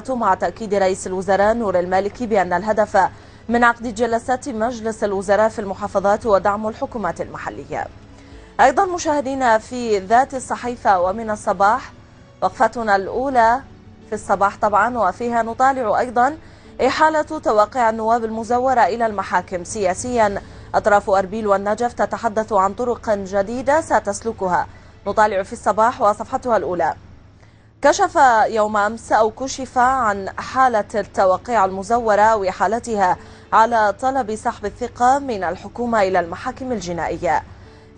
مع تأكيد رئيس الوزراء نور المالكي بأن الهدف من عقد جلسات مجلس الوزراء في المحافظات هو دعم الحكومات المحلية. أيضا مشاهدينا في ذات الصحيفة ومن الصباح وقفتنا الأولى في الصباح طبعا، وفيها نطالع أيضا إحالة توقيع النواب المزورة إلى المحاكم. سياسيا أطراف أربيل والنجف تتحدث عن طرق جديدة ستسلكها. نطالع في الصباح وصفحتها الأولى. كشف يوم أمس أو كشف عن حالة التوقيع المزورة وإحالتها على طلب سحب الثقة من الحكومة إلى المحاكم الجنائية،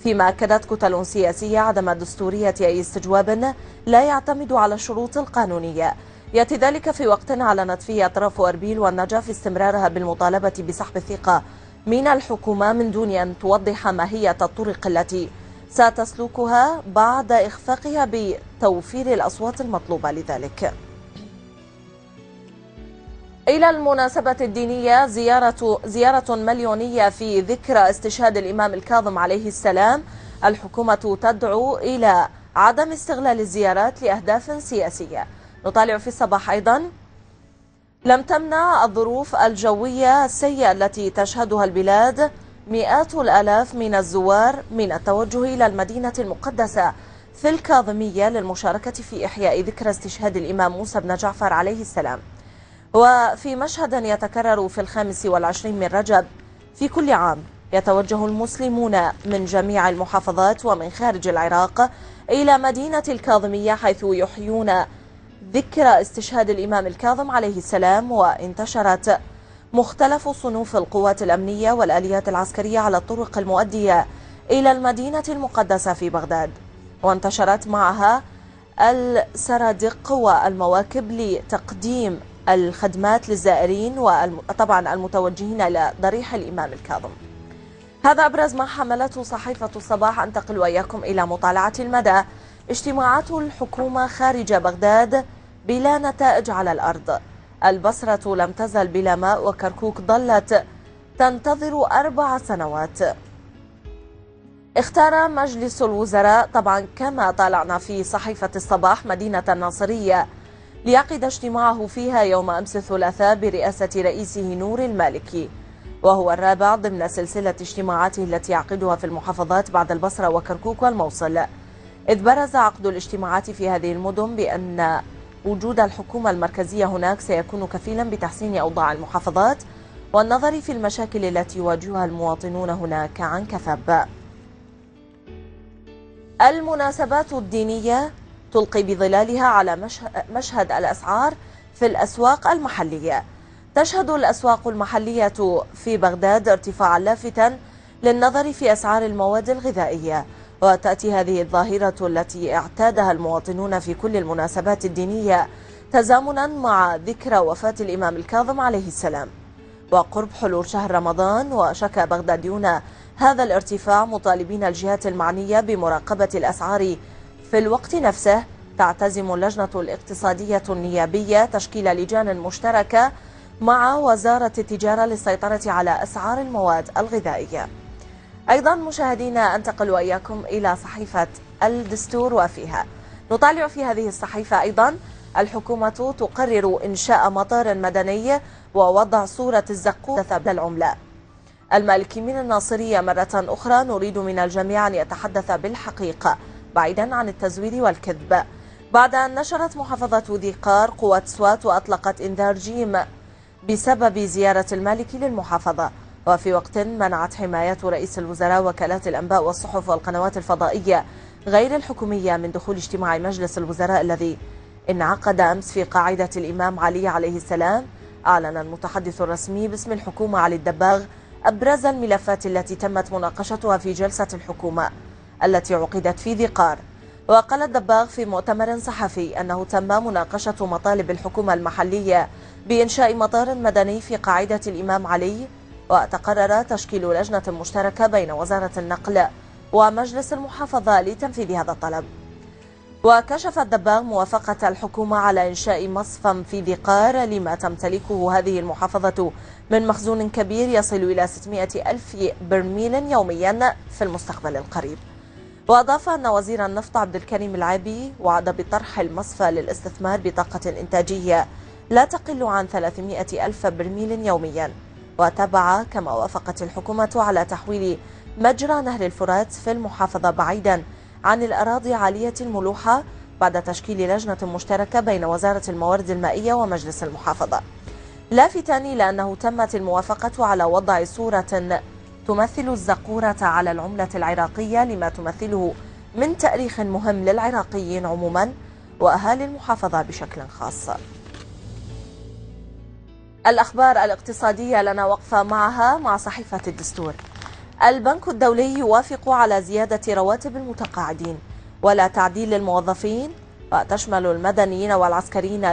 فيما أكدت كتل سياسية عدم دستورية أي استجواب لا يعتمد على الشروط القانونية. يأتي ذلك في وقت أعلنت فيه أطراف أربيل والنجف استمرارها بالمطالبة بسحب الثقة من الحكومة من دون أن توضح ماهية الطرق التي ستسلكها بعد إخفاقها بتوفير الأصوات المطلوبة لذلك. إلى المناسبة الدينية، زيارة مليونية في ذكرى استشهاد الإمام الكاظم عليه السلام. الحكومة تدعو إلى عدم استغلال الزيارات لأهداف سياسية. نطالع في الصباح أيضا: لم تمنع الظروف الجوية السيئة التي تشهدها البلاد مئات الآلاف من الزوار من التوجه إلى المدينة المقدسة في الكاظمية للمشاركة في إحياء ذكرى استشهاد الإمام موسى بن جعفر عليه السلام. وفي مشهد يتكرر في 25 من رجب في كل عام، يتوجه المسلمون من جميع المحافظات ومن خارج العراق إلى مدينة الكاظمية، حيث يحيون ذكرى استشهاد الإمام الكاظم عليه السلام. وانتشرت مختلف صنوف القوات الأمنية والآليات العسكرية على الطرق المؤدية إلى المدينة المقدسة في بغداد، وانتشرت معها السرادق والمواكب لتقديم الخدمات للزائرين وطبعا المتوجهين إلى ضريح الإمام الكاظم. هذا أبرز ما حملته صحيفة الصباح. أنتقل وإياكم إلى مطالعة المدى. اجتماعات الحكومة خارج بغداد بلا نتائج على الأرض. البصرة لم تزل بلا ماء، وكركوك ظلت تنتظر 4 سنوات. اختار مجلس الوزراء طبعا كما طالعنا في صحيفة الصباح مدينة الناصرية ليعقد اجتماعه فيها يوم أمس الثلاثاء برئاسة رئيسه نور المالكي، وهو الرابع ضمن سلسلة اجتماعاته التي يعقدها في المحافظات بعد البصرة وكركوك والموصل. إذ برز عقد الاجتماعات في هذه المدن بأن وجود الحكومة المركزية هناك سيكون كفيلا بتحسين أوضاع المحافظات والنظر في المشاكل التي يواجهها المواطنون هناك عن كثب. المناسبات الدينية تلقي بظلالها على مشهد الأسعار في الأسواق المحلية. تشهد الأسواق المحلية في بغداد ارتفاعا لافتا للنظر في أسعار المواد الغذائية، وتأتي هذه الظاهرة التي اعتادها المواطنون في كل المناسبات الدينية تزامنا مع ذكرى وفاة الإمام الكاظم عليه السلام وقرب حلول شهر رمضان. وشكى بغداديون هذا الارتفاع مطالبين الجهات المعنية بمراقبة الأسعار. في الوقت نفسه تعتزم اللجنة الاقتصادية النيابية تشكيل لجان مشتركة مع وزارة التجارة للسيطرة على أسعار المواد الغذائية. أيضا مشاهدينا أنتقل وإياكم إلى صحيفة الدستور، وفيها نطالع في هذه الصحيفة أيضا: الحكومة تقرر إنشاء مطار مدني ووضع صورة الزقوم العملة. المالكي من الناصرية مرة أخرى: نريد من الجميع أن يتحدث بالحقيقة بعيدا عن التزوير والكذب. بعد أن نشرت محافظة ذي قار قوات سوات وأطلقت إنذار جيم بسبب زيارة المالكي للمحافظة، وفي وقت منعت حماية رئيس الوزراء وكالات الأنباء والصحف والقنوات الفضائية غير الحكومية من دخول اجتماع مجلس الوزراء الذي انعقد أمس في قاعدة الإمام علي عليه السلام. أعلن المتحدث الرسمي باسم الحكومة علي الدباغ أبرز الملفات التي تمت مناقشتها في جلسة الحكومة التي عقدت في ذي قار. وقال الدباغ في مؤتمر صحفي أنه تم مناقشة مطالب الحكومة المحلية بإنشاء مطار مدني في قاعدة الإمام علي، وتقرر تشكيل لجنة مشتركة بين وزارة النقل ومجلس المحافظة لتنفيذ هذا الطلب. وكشف الدباغ موافقة الحكومة على إنشاء مصفى في ذي قار لما تمتلكه هذه المحافظة من مخزون كبير يصل إلى 600 ألف برميل يوميا في المستقبل القريب. وأضاف أن وزير النفط عبد الكريم العابي وعد بطرح المصفى للاستثمار بطاقة إنتاجية لا تقل عن 300 ألف برميل يوميا. وتابع كما وافقت الحكومة على تحويل مجرى نهر الفرات في المحافظة بعيدا عن الأراضي عالية الملوحة بعد تشكيل لجنة مشتركة بين وزارة الموارد المائية ومجلس المحافظة، لافتا إلى أنه تمت الموافقة على وضع صورة تمثل الزقورة على العملة العراقية لما تمثله من تاريخ مهم للعراقيين عموما وأهالي المحافظة بشكل خاص. الأخبار الاقتصادية لنا وقفة معها مع صحيفة الدستور. البنك الدولي يوافق على زيادة رواتب المتقاعدين ولا تعديل للموظفين، وتشمل المدنيين والعسكريين